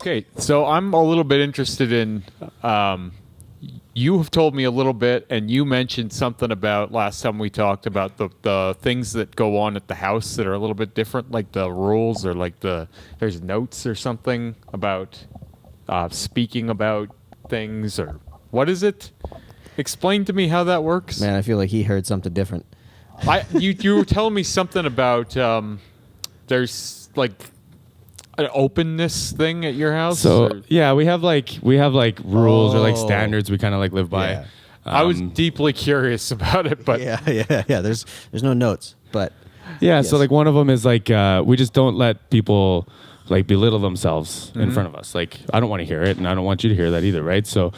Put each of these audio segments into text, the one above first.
Okay, so I'm a little bit interested in. You have told me a little bit, and you mentioned something about last time we talked about the things that go on at the house that are a little bit different, like the rules or like there's notes or something about speaking about things or what is it? Explain to me how that works. Man, I feel like he heard something different. You were telling me something about there's like an openness thing at your house. So yeah, we have like rules or like standards we kind of like live by. Yeah. I was deeply curious about it, but Yeah. There's no notes, but Yeah, yes. so like one of them is like we just don't let people like belittle themselves in front of us. Like I don't want to hear it, and I don't want you to hear that either, right? So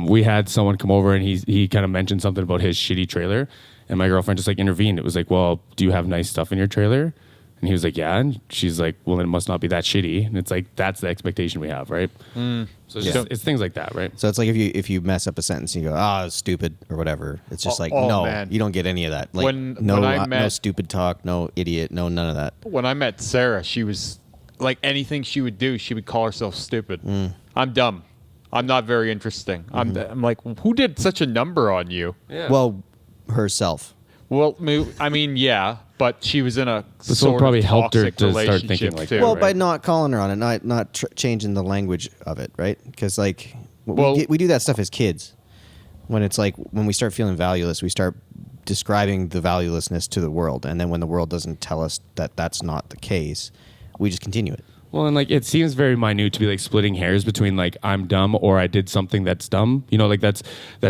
we had someone come over, and he kind of mentioned something about his shitty trailer, and my girlfriend just like intervened. It was like, well, do you have nice stuff in your trailer? And he was like, yeah. And she's like, well, then it must not be that shitty. And it's like, that's the expectation we have, right? So it's, just, it's things like that, right? So it's like if you mess up a sentence and you go, stupid or whatever. It's just like, man. you don't get any of that. Like When no I met- no stupid talk, no idiot, no none of that. when I met Sarah, she was like anything she would do, she would call herself stupid. I'm dumb. I'm not very interesting. I'm like, who did such a number on you? Yeah. Well, herself. Well, I mean, yeah, but she was in a This sort will probably of help her toxic to start relationship thinking like too, that. Well, right? by not calling her on it, not changing the language of it, right? Because like Well- we do that stuff as kids. When it's like when we start feeling valueless, we start describing the valuelessness to the world, and then when the world doesn't tell us that that's not the case, we just continue it. Well, and like it seems very minute to be like splitting hairs between like I'm dumb or I did something that's dumb. You know, like that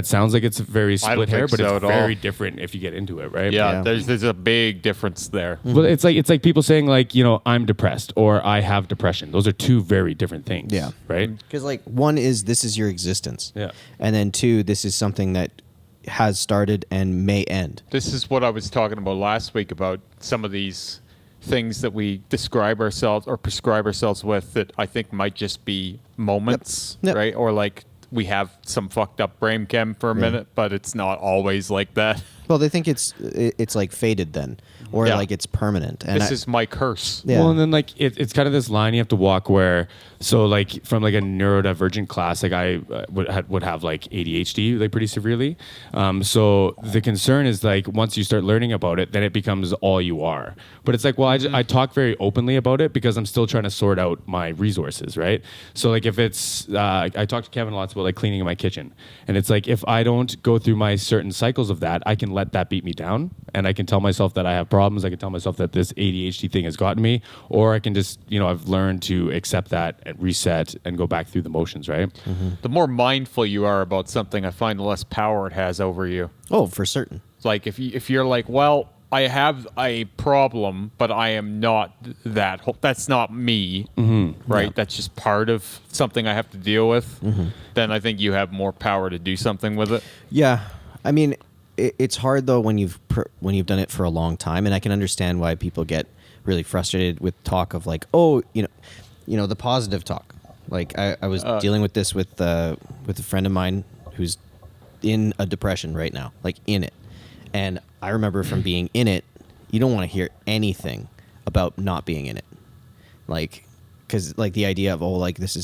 sounds like it's a very I don't split hair, think but so it's at all. very different if you get into it, right? yeah, Yeah. there's a big difference there. Well, it's like people saying like, you know, I'm depressed or I have depression. Those are two very different things. Yeah. Right? Because like one is this is your existence, Yeah. and then two, this is something that has started and may end. This is what I was talking about last week about some of these things that we describe ourselves or prescribe ourselves with that I think might just be moments, Yep. right? Or like we have some fucked up brain chem for a minute, but it's not always like that. Well, they think it's like faded then, or Yeah. like it's permanent. And This is my curse. yeah. Well, and then like it's kind of this line you have to walk where, so like from like a neurodivergent class, like I would have like ADHD like pretty severely. So the concern is like once you start learning about it, then it becomes all you are. But it's like, well, I talk very openly about it because I'm still trying to sort out my resources, right? So like if it's, I talk to Kevin lots about like cleaning in my kitchen, and it's like if I don't go through my certain cycles of that, I can let that beat me down, and I can tell myself that I have problems. I can tell myself that this ADHD thing has gotten me, or I can just, you know, I've learned to accept that and reset and go back through the motions, right? The more mindful you are about something, I find the less power it has over you. oh, for certain. It's like if you're like, well, I have a problem, but I am not that. That's not me, right? Yeah. That's just part of something I have to deal with. Then I think you have more power to do something with it. Yeah, I mean, it's hard though when you've done it for a long time, and I can understand why people get really frustrated with talk of like, oh, you know, the positive talk. Like I was dealing with this with a friend of mine who's in a depression right now, like in it, and I remember from being in it, you don't want to hear anything about not being in it, like. Because like the idea of like this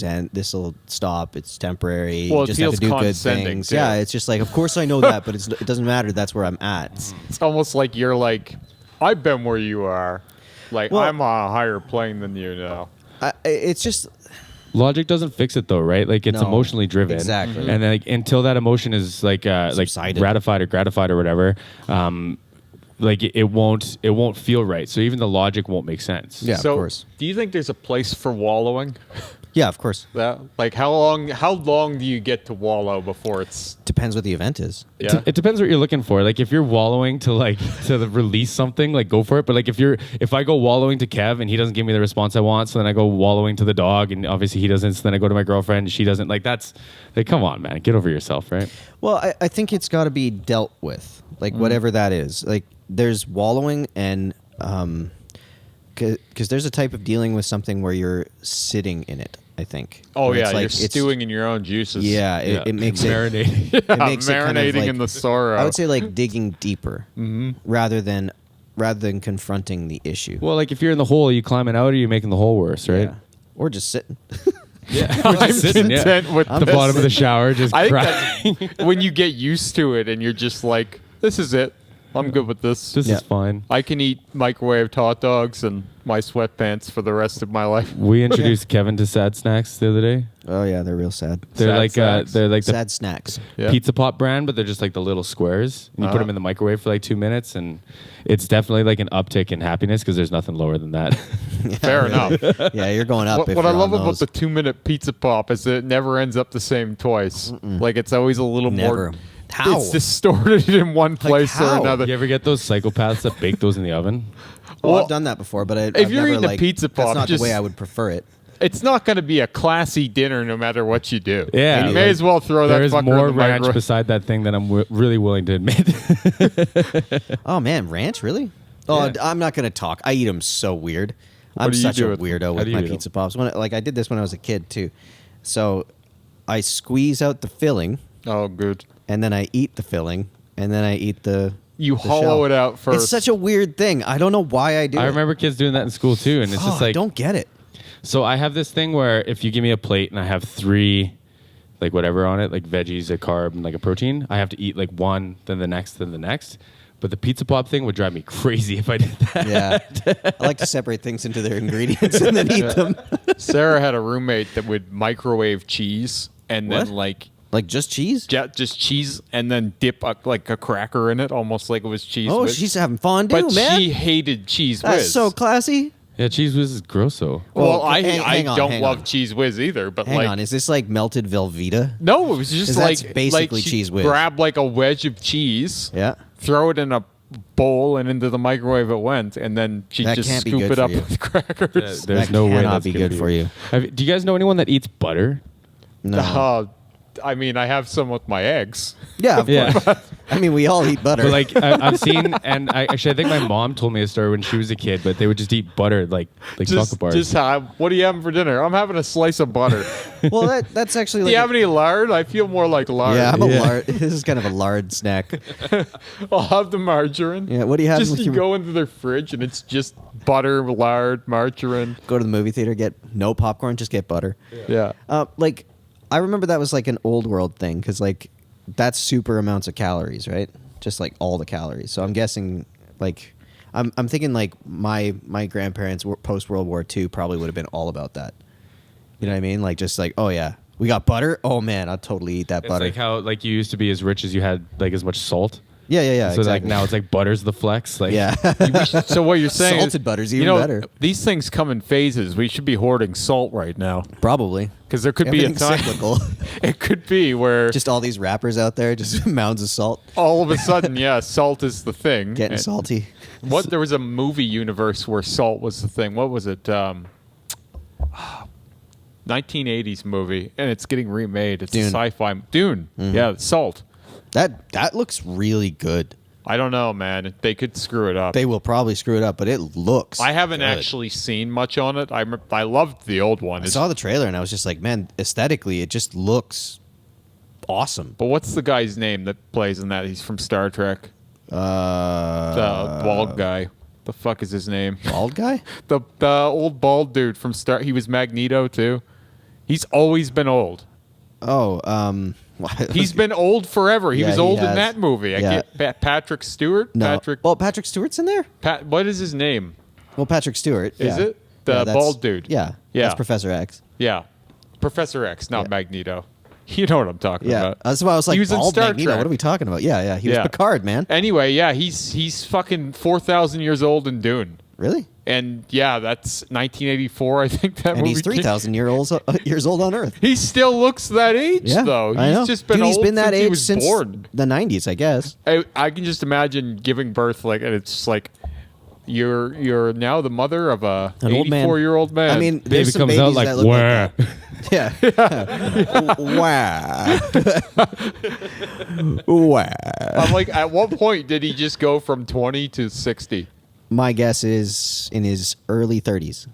will stop, it's temporary. Well, you it just have to feels do good condescending, things. too. Yeah, it's just like, of course I know that, but it doesn't matter. That's where I'm at. It's almost like you're like, I've been where you are. Like Well- I'm on a higher plane than you now. It's just Logic doesn't fix it though, right? Like it's No, emotionally driven, exactly. and then like, until that emotion is like Subsided. ratified or gratified or whatever, like it won't feel right. So even the logic won't make sense. Yeah, So, of course. do you think there's a place for wallowing? Yeah, of course. That like how long do you get to wallow before it's Depends what the event is. yeah? It depends what you're looking for. Like if you're wallowing to like to release something, like go for it. But like if I go wallowing to Kev and he doesn't give me the response I want, so then I go wallowing to the dog and obviously he doesn't. So then I go to my girlfriend and she doesn't. Like that's like come on, man, get over yourself, right? Well, I think it's got to be dealt with, like whatever that is. Like there's wallowing and because there's a type of dealing with something where you're sitting in it. I think. Oh Where yeah, it's like, you're it's- stewing in your own juices. Yeah, it makes it. marinating. It makes it kind of marinating like- in the sorrow. I would say like digging deeper rather than confronting the issue. Well, like if you're in the hole, are you climbing out or are you making the hole worse, right? Yeah. Or just sitting. I'm sitting, content with the this. bottom of the shower, just I crying. think that's when you get used to it and you're just like, this is it. I'm good with this. This is fine. I can eat microwaved hot dogs and my sweatpants for the rest of my life. We introduced Kevin to sad snacks the other day. Oh yeah, they're real sad. They're Sad snacks. the Sad snacks. Yeah. Pizza Pop brand, but they're just like the little squares. And you put them in the microwave for like 2 minutes, and it's definitely like an uptick in happiness because there's nothing lower than that. Fair enough. Yeah, you're going up. What I love about the 2-minute pizza pop is that it never ends up the same twice. Like it's always a little Never. more. How? It's distorted in one place or how? another. You ever get those psychopaths that bake those in the oven? Well, Well, I've done that before, but I've you're never, eating a like, pizza pop, that's not just- the way I would prefer it. It's not going to be a classy dinner no matter what you do. Yeah, you like, may as well throw that There's fucker more in the ranch microwave. beside that thing than I'm really willing to admit. Oh man, ranch really? Oh, Yeah. I'm not gonna talk. I eat them so weird. I'm do you such do a with them? weirdo How with do you my eat 'em? pizza pops. Like I did this when I was a kid too. So I squeeze out the filling, Oh, good. and then I eat the filling, and then I eat the. You the hollow shell. it out first. It's such a weird thing. I don't know why I do. I it. remember kids doing that in school too, and it's Oh, just I like don't get it. So I have this thing where if you give me a plate and I have 3, like whatever on it, like veggies, a carb, and like a protein, I have to eat like one, then the next, then the next. But the pizza pop thing would drive me crazy if I did that. Yeah, I like to separate things into their ingredients and then eat them. Sarah had a roommate that would microwave cheese and What? then like Like just cheese? just cheese and then dip like a cracker in it, almost like it was cheese. Oh, whiz. she's having fondue, but man. she hated cheese That's whiz. so classy. Yeah, cheese whiz is gross though. well, Well, I hang on, don't hang love on. cheese whiz either. But Hang like, on, is this like melted Velveeta? no, it was just 'Cause like that's basically she cheese whiz. Grab like a wedge of cheese, Yeah. throw it in a bowl, and into the microwave it went, and then she That just can't be scoop good it for up you. with crackers. There's That no way cannot that's be gonna good for you. Do you guys know anyone that eats butter? No. I mean, I have some with my eggs. Yeah, of Yeah. course. I mean, we all eat butter. But like I've seen, and I think my mom told me a story when she was a kid. But they would just eat butter, like chocolate bars. Just what are you having for dinner? I'm having a slice of butter. well, that's actually Do like you have any lard? I feel more like lard. yeah, I'm a Yeah. lard. This is kind of a lard snack. I'll have the margarine. Yeah, what do you have Just with you your- go into their fridge and it's just butter, lard, margarine. Go to the movie theater, get no popcorn, just get butter. Yeah. Like, I remember that was like an old world thing because like that's super amounts of calories, right? Just like all the calories. So I'm guessing like I'm thinking like my grandparents post World War II probably would have been all about that. You know what I mean? Like just like, oh yeah, we got butter. Oh man, I'll totally eat that It's butter. like how like you used to be as rich as you had like as much salt. yeah. So like exactly. now it's like butter's the flex. Like yeah. So what you're saying Salted is, butter's you even know, better. These things come in phases. We should be hoarding salt right now Probably. because there could be a Everything's time. cyclical. It could be where Just all these rappers out there, just mounds of salt, all of a sudden, yeah, salt is the thing. getting And salty. What there was a movie universe where salt was the thing. What was it? 1980s movie, and it's getting remade. It's Dune. a sci-fi Dune. Yeah, salt. That looks really good. I don't know, man. They could screw it up. They will probably screw it up, but it looks. I haven't good. actually seen much on it. I loved the old one. I It's- saw the trailer and I was just like, man, aesthetically, it just looks awesome. but what's the guy's name that plays in that? He's from Star Trek. The bald guy. The fuck is his name? Bald guy? The old bald dude from Star. He was Magneto too. He's always been old. Oh, He's been old forever. He Yeah, was he old has. in that movie. I Yeah. get Patrick Stewart. no. Patrick. Well, Patrick Stewart's in there. What is his name? Well, Patrick Stewart. Is yeah. it? The Yeah, that's- bald dude. Yeah. Yeah. That's Professor X. Yeah, Professor X, not Yeah. Magneto. You know what I'm talking Yeah. about. That's why I was like, he was in bald Star Magneto. Trek. What are we talking about? Yeah, yeah. He Yeah. was Picard, man. Anyway, yeah, he's fucking 4,000 years old in Dune. Really? And yeah, that's 1984. I think that And movie. he's 3,000 years old on Earth. He still looks that age, Yeah, though. I know. He's just been Dude, old he's been that since he age was since born. the 90s, I guess. I can just imagine giving birth like, and it's just like you're now the mother of a An old man. 84-year-old man. I mean, baby there's some comes out babies like that look where. like that. Yeah. Wow. Wow. I'm like, at what point did he just go from 20 to 60? My guess is in his early 30s.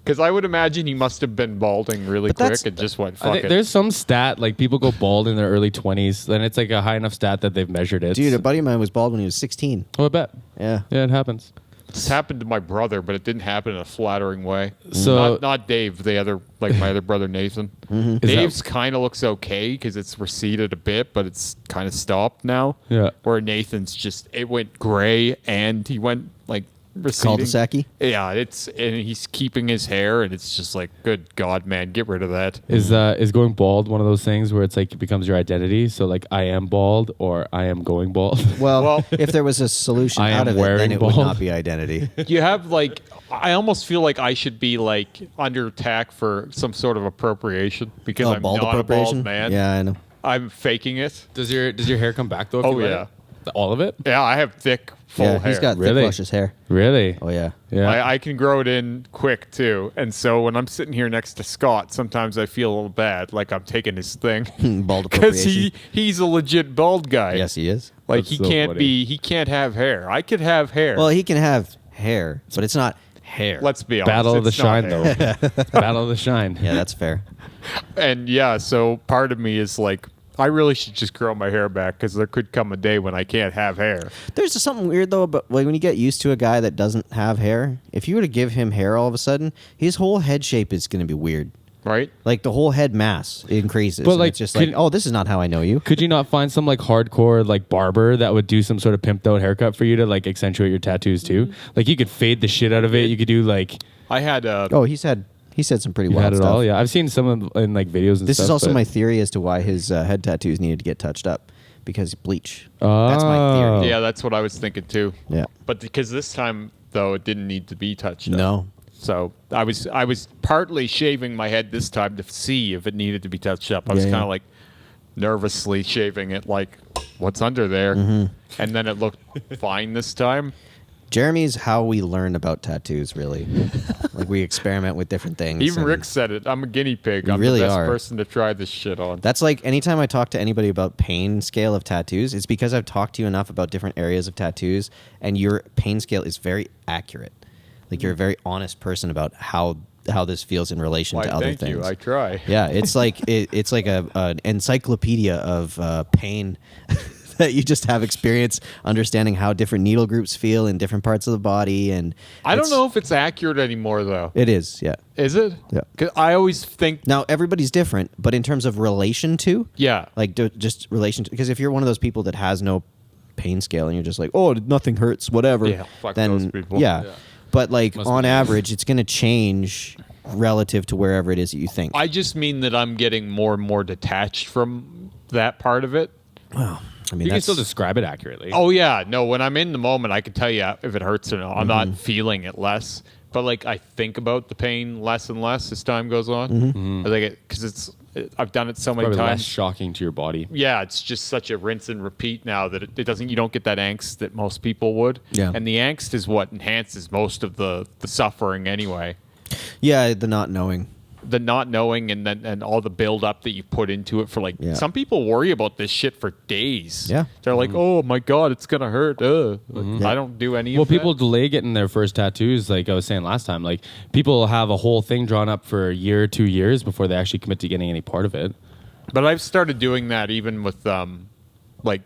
Because I would imagine he must have been balding really But that's- quick and just went I fuck think it. there's some stat like people go bald in their early 20s, then it's like a high enough stat that they've measured it. Dude, a buddy of mine was bald when he was 16. Oh, I bet. Yeah. Yeah, it happens. This happened to my brother, but it didn't happen in a flattering way. So- not Dave, the other, like my other brother Nathan. Is that- Dave's kind of looks okay because it's receded a bit, but it's kind of stopped now. Yeah. Where Nathan's just, it went gray and he went like receding. Cul-de-sac-y? Yeah, and he's keeping his hair, and it's just like, good God, man, get rid of that. Is going bald one of those things where it's like it becomes your identity? So like I am bald or I am going bald. Well, if there was a solution I out am of it, then wearing it would bald. not be identity. You have like, I almost feel like I should be like under attack for some sort of appropriation because I'm bald not a appropriation? bald man. Yeah, I know. I'm faking it. Does your hair come back though? If Oh, you let yeah. it? All of it? Yeah, I have thick, full Yeah, hair. he's got Really? thick, luscious hair. Really? Oh, yeah. Yeah. I can grow it in quick too, and so when I'm sitting here next to Scott, sometimes I feel a little bad, like I'm taking his thing, Bald because appropriation. he's a legit bald guy. Yes, he is. like That's he so can't funny. he can't have hair. I could have hair. Well, he can have hair, but it's not hair. Let's be honest. Battle of the it's not Shine hair. though. Battle of the Shine. Yeah, that's fair. And yeah, so part of me is like, I really should just grow my hair back because there could come a day when I can't have hair. There's just something weird though, but like when you get used to a guy that doesn't have hair, if you were to give him hair all of a sudden, his whole head shape is going to be weird. Right? Like the whole head mass increases. But, and like, it's just could- like, oh, this is not how I know you. Could you not find some like hardcore like barber that would do some sort of pimped out haircut for you to like accentuate your tattoos too? Like you could fade the shit out of it. You could do like I had a Oh, he said some pretty you wild had it stuff. all. Yeah, I've seen some in like videos and This stuff. is also but- my theory as to why his head tattoos needed to get touched up because bleach. That's my Oh. theory. yeah, that's what I was thinking too. Yeah. But because this time though, it didn't need to be touched up. No. So I was partly shaving my head this time to see if it needed to be touched up. I was Yeah, kind yeah. of like nervously shaving it, like what's under there, Mm-hmm. and then it looked fine this time. Jeremy's how we learn about tattoos, really. Like we experiment with different things. Even and Rick said it. I'm a guinea pig. You I'm really the best are. person to try this shit on. That's like anytime I talk to anybody about pain scale of tattoos, it's because I've talked to you enough about different areas of tattoos, and your pain scale is very accurate. Like you're a very honest person about how this feels in relation Why, to other thank things. you. I try. Yeah, it's like it's like an encyclopedia of pain that you just have experience understanding how different needle groups feel in different parts of the body, and I don't it's- know if it's accurate anymore, though. It is, yeah. Is it? Yeah. 'Cause I always think, Now everybody's different, but in terms of relation to, yeah. like just relation to, because if you're one of those people that has no pain scale and you're just like, oh, nothing hurts, whatever, Yeah, fuck then those people. yeah. Yeah. But like Must on be. average, it's going to change relative to wherever it is that you think. I just mean that I'm getting more and more detached from that part of it. I mean, You can that's still describe it accurately. Oh yeah, no. When I'm in the moment, I can tell you if it hurts or not. I'm Mm-hmm. not feeling it less, but like I think about the pain less and less as time goes on. Mm-hmm. I think it because I've done it so many Probably less times. shocking to your body. Yeah, it's just such a rinse and repeat now that it doesn't. You don't get that angst that most people would. Yeah. and the angst is what enhances most of the suffering anyway. yeah, the not knowing. The not knowing and all the build up that you put into it for like Yeah. some people worry about this shit for days. Yeah. They're like, oh my God, it's gonna hurt. I don't do any Well, of that. people delay getting their first tattoos, like I was saying last time. Like people have a whole thing drawn up for a year, 2 years before they actually commit to getting any part of it. But I've started doing that even with like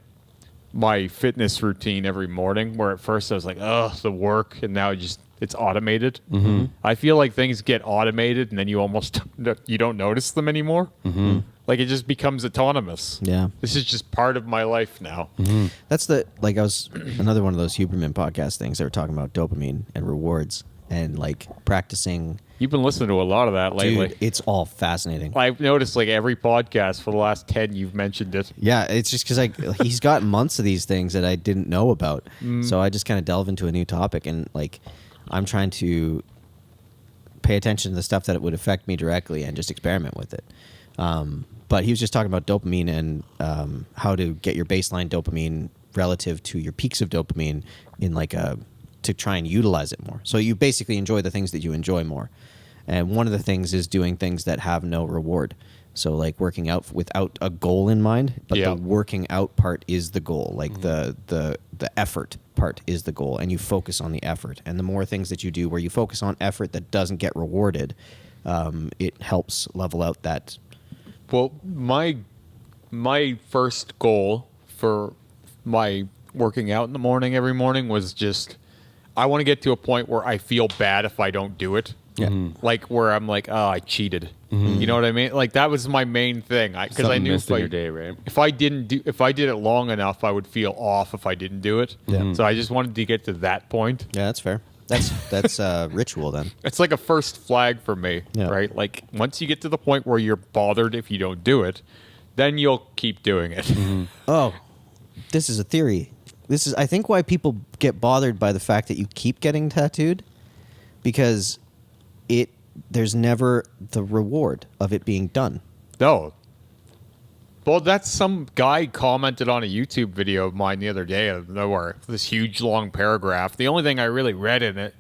my fitness routine every morning, where at first I was like, oh, the work, and now it's automated. Mm-hmm. I feel like things get automated and then you almost you don't notice them anymore. Mm-hmm. Like it just becomes autonomous. Yeah. This is just part of my life now. That's I was another one of those Huberman podcast things. They were talking about dopamine and rewards and like practicing. You've been listening to a lot of that lately. Dude, it's all fascinating. I've noticed like every podcast for the last 10 you've mentioned it. Yeah, it's just because he's got months of these things that I didn't know about. So I just kind of delve into a new topic and like I'm trying to pay attention to the stuff that it would affect me directly and just experiment with it. But he was just talking about dopamine and how to get your baseline dopamine relative to your peaks of dopamine in like to try and utilize it more. So you basically enjoy the things that you enjoy more. And one of the things is doing things that have no reward. So like working out without a goal in mind, but Yeah. the working out part is the goal. Like the effort part is the goal, and you focus on the effort. And the more things that you do where you focus on effort that doesn't get rewarded, it helps level out that. Well, my first goal for my working out in the morning every morning was just I want to get to a point where I feel bad if I don't do it. Yeah. Like where I'm like, oh, I cheated. You know what I mean? Like that was my main thing. Because I knew missed in your day, right? if I did it long enough, I would feel off if I didn't do it. Yeah. So I just wanted to get to that point. Yeah, that's fair. That's ritual then. It's like a first flag for me, Yeah. right? Like once you get to the point where you're bothered if you don't do it, then you'll keep doing it. Oh, this is a theory. This is, I think, why people get bothered by the fact that you keep getting tattooed, because there's never the reward of it being done. No. Well, that's some guy commented on a YouTube video of mine the other day out of nowhere. This huge long paragraph. The only thing I really read in it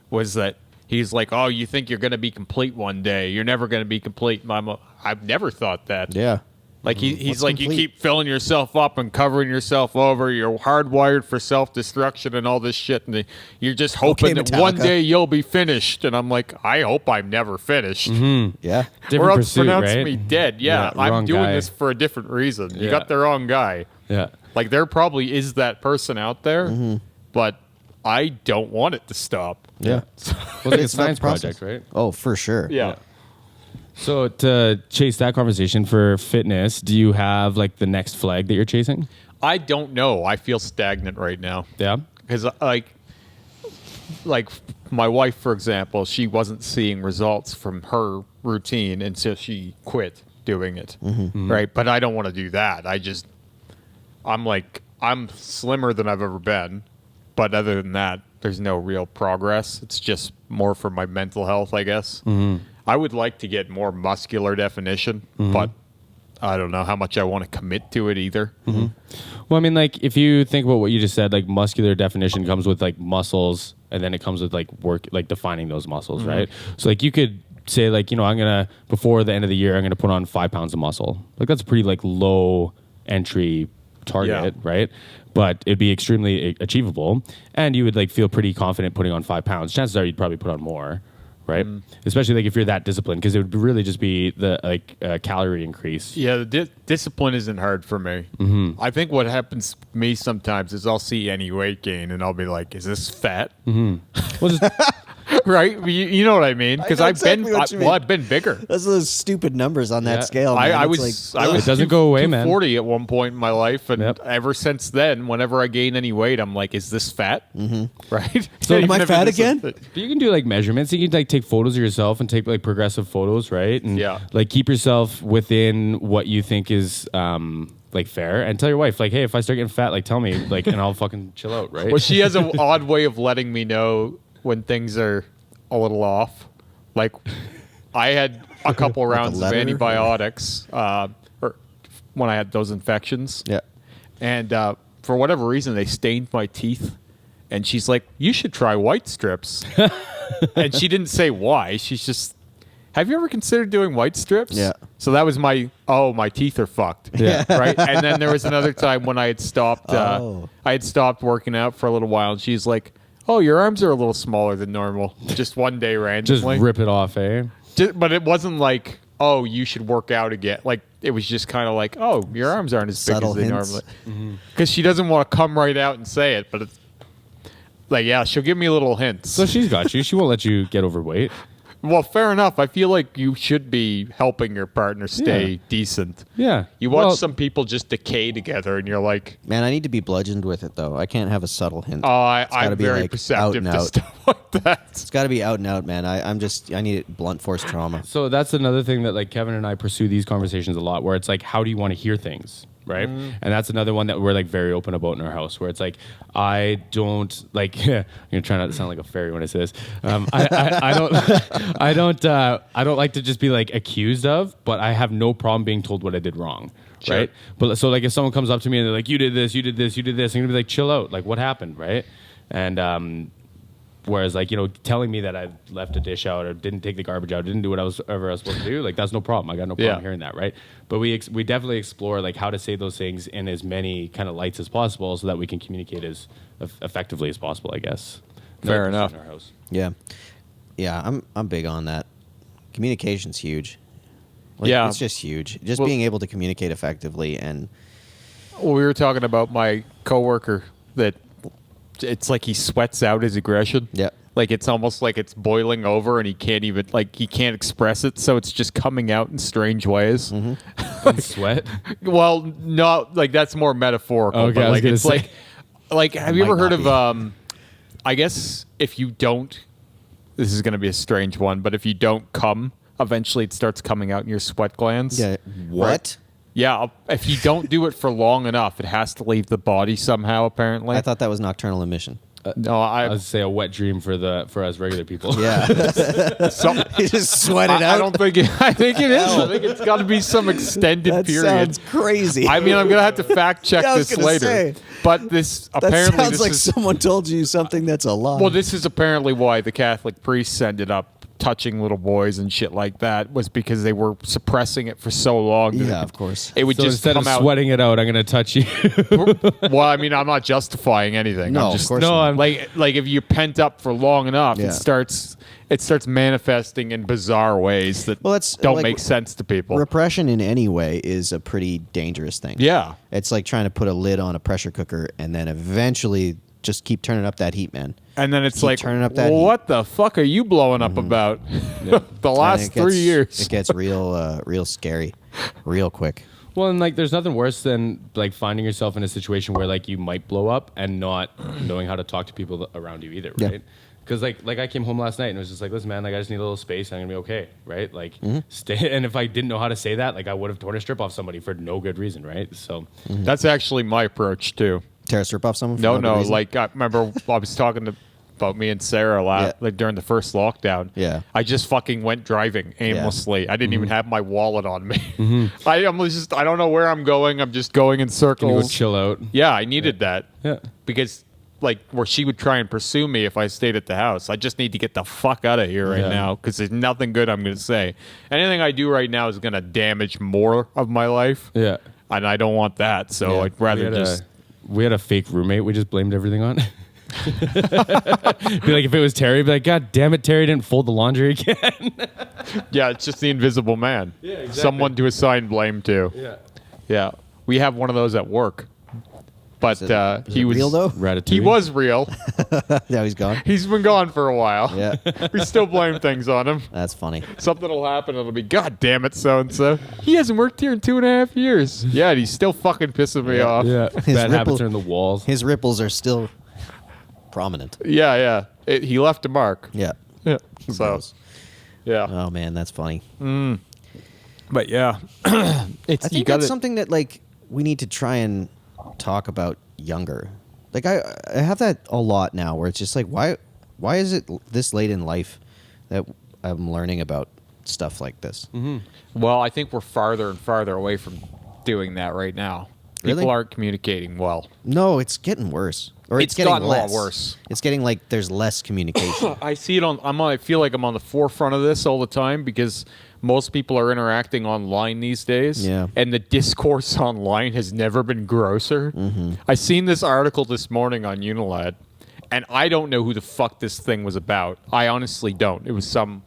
was that he's like, "Oh, you think you're going to be complete one day? You're never going to be complete." I've never thought that. Yeah. Like he's What's like, complete? you keep filling yourself up and covering yourself over. You're hardwired for self-destruction and all this shit, and you're just hoping that one Metallica. day you'll be finished. And I'm like, I hope I'm never finished, Yeah. Different or else pursuit, pronounce right? me dead. Yeah, Yeah, I'm wrong doing guy. this for a different reason. You Yeah. got the wrong guy. Yeah. Like there probably is that person out there, but I don't want it to stop. Yeah. Well, it's like a It's not science the process. project, right? Oh, for sure. Yeah. So to chase that conversation for fitness, do you have like the next flag that you're chasing? I don't know. I feel stagnant right now. Yeah. Because like my wife, for example, she wasn't seeing results from her routine until she quit doing it, right? But I don't want to do that. I'm slimmer than I've ever been, but other than that, there's no real progress. It's just more for my mental health, I guess. I would like to get more muscular definition, but I don't know how much I want to commit to it either. Well, I mean, like if you think about what you just said, like muscular definition comes with like muscles, and then it comes with like work, like defining those muscles, right? So like you could say like, before the end of the year, I'm gonna put on 5 pounds of muscle. Like that's a pretty like low entry target, right? But it'd be extremely achievable, and you would like feel pretty confident putting on 5 pounds. Chances are you'd probably put on more, right? Especially like if you're that disciplined, because it would really just be the calorie increase. Yeah, the discipline isn't hard for me. I think what happens to me sometimes is I'll see any weight gain and I'll be like, "Is this fat?" Well, just, Right? You know what I mean? Because I know exactly what you mean. I've been bigger. That's those stupid numbers on that Yeah. scale. Man. I It's was like, I was It doesn't go away, man. 240 at one point in my life, and Yep. ever since then, whenever I gain any weight, I'm like, "Is this fat?" Right? So am Even I if fat it isn't- again? you can do like measurements. You can like take photos of yourself and take like progressive photos, right? And Yeah. like keep yourself within what you think is like fair, and tell your wife like, hey, if I start getting fat, like tell me, like, and I'll fucking chill out, right? Well, she has an odd way of letting me know when things are a little off. Like, I had a couple rounds of letter? antibiotics or when I had those infections. yeah. And for whatever reason, they stained my teeth. And she's like, "You should try white strips." And she didn't say why. She's just, "Have you ever considered doing white strips?" Yeah. So that was my teeth are fucked. Yeah. Right. And then there was another time when I had stopped. Oh. I had stopped working out for a little while, and she's like, "Oh, your arms are a little smaller than normal." Just one day Just randomly. rip it off, eh? But it wasn't like, "Oh, you should work out again." Like it was just kind of like, "Oh, your arms aren't as big Subtle as they hints. normally." Because she doesn't want to come right out and say it, but it's like, yeah, she'll give me little hints. So she's got you. She won't let you get overweight. Well, fair enough. I feel like you should be helping your partner stay Yeah. decent. Yeah. You watch Well, some people just decay together, and you're like, Man, I need to be bludgeoned with it though. I can't have a subtle hint. "Oh, gotta I'm be, very like, out perceptive and to out. stuff like that." It's got to be out and out, man. I need it blunt force trauma. So that's another thing that like Kevin and I pursue these conversations a lot, where it's like, how do you want to hear things, right? And that's another one that we're like very open about in our house, where it's like, I don't like. I'm gonna try not to sound like a fairy when I say this. I don't like to just be like accused of, but I have no problem being told what I did wrong. Sure. Right. But so like if someone comes up to me and they're like, you did this, you did this, you did this, I'm gonna be like, chill out. Like what happened, right? And whereas like, telling me that I left a dish out or didn't take the garbage out, didn't do what I was supposed to do, like that's no problem. I got no problem Yeah. hearing that, right? But we definitely explore like how to say those things in as many kind of lights as possible, so that we can communicate as effectively as possible, I guess. Fair Another enough. person in our house. Yeah, I'm big on that. Communication's huge. Yeah. It's just huge. Just Well- being able to communicate effectively and Well, we were talking about my coworker that it's like he sweats out his aggression. Yeah. Like it's almost like it's boiling over and he can't even he can't express it, so it's just coming out in strange ways. Sweat. Well, no, like that's more metaphorical. Okay, but I was like gonna it's say. like have you Might ever heard not of I guess if you don't, this is going to be a strange one, but if you don't come, eventually it starts coming out in your sweat glands. Yeah. What? Yeah, if you don't do it for long enough, it has to leave the body somehow. Apparently, I thought that was nocturnal emission. no, I would say a wet dream for us regular people. Yeah. some, He just sweated I out. don't think I think it is. I think it's got to be some extended that period. sounds crazy. I mean, I'm gonna have to fact check Yeah, I was this gonna later. say. But this that apparently sounds this like is someone told you something that's a lie. well. This is apparently why the Catholic priests ended up touching little boys and shit like that, was because they were suppressing it for so long. that Yeah, it, of course. It would So just instead come of out. sweating it out, I'm gonna touch you. Well, I mean, I'm not justifying anything. No, I'm of just, course No, not. I'm like if you're pent up for long enough, Yeah. it starts manifesting in bizarre ways that Well, that's, don't like, make sense to people. Repression in any way is a pretty dangerous thing. Yeah. It's like trying to put a lid on a pressure cooker and then eventually just keep turning up that heat, man. And then it's Keep like, turning up that heat. what the fuck are you blowing up about? the And last it gets- 3 years. It gets real scary, real quick. Well, and like, there's nothing worse than like finding yourself in a situation where like you might blow up and not knowing how to talk to people around you either, Yeah. right? Because like I came home last night and it was just like, listen, man, like I just need a little space. And I'm gonna be okay, right? Like, stay. And if I didn't know how to say that, like I would have torn a strip off somebody for no good reason, right? So, That's actually my approach too. Tear a strip off someone? For No, good no. reason? Like I remember I was talking about me and Sarah Yeah. like during the first lockdown. Yeah. I just fucking went driving aimlessly. I didn't even have my wallet on me. I don't know where I'm going. I'm just going in can you circles. go chill out? Yeah, I needed that. Yeah. Because like where she would try and pursue me if I stayed at the house. I just need to get the fuck out of here right Yeah. now because there's nothing good I'm going to say. Anything I do right now is going to damage more of my life. Yeah. And I don't want that. So Yeah. I'd rather We had a fake roommate. We just blamed everything on. Be like, if it was Terry, be like, God damn it, Terry didn't fold the laundry again. yeah, it's just the invisible man. Yeah, exactly. Someone to assign blame to. Yeah. Yeah. We have one of those at work. But Is it he was real though? Ratatouille. He was real. Now he's gone. He's been gone for a while. Yeah, We still blame things on him. that's funny. Something will happen. It'll be, God damn it, so and so. He hasn't worked here in 2.5 years. Yeah, and he's still fucking pissing me off. Yeah. His Bad habits ripple- are in the walls. His ripples are still prominent. Yeah. He left a mark. Yeah. Yeah. Who So, knows? yeah. Oh man, that's funny. But yeah, it's I think that's something that like we need to try and talk about younger. Like I have that a lot now where it's just like why is it this late in life that I'm learning about stuff like this? Well, I think we're farther and farther away from doing that right now. Really? People aren't communicating well. No, it's getting worse. Or it's getting gotten a lot less. worse. It's getting like there's less communication. I see it I feel like I'm on the forefront of this all the time because most people are interacting online these days. Yeah. And the discourse online has never been grosser. I seen this article this morning on Unilad, and I don't know who the fuck this thing was about. I honestly don't. It was some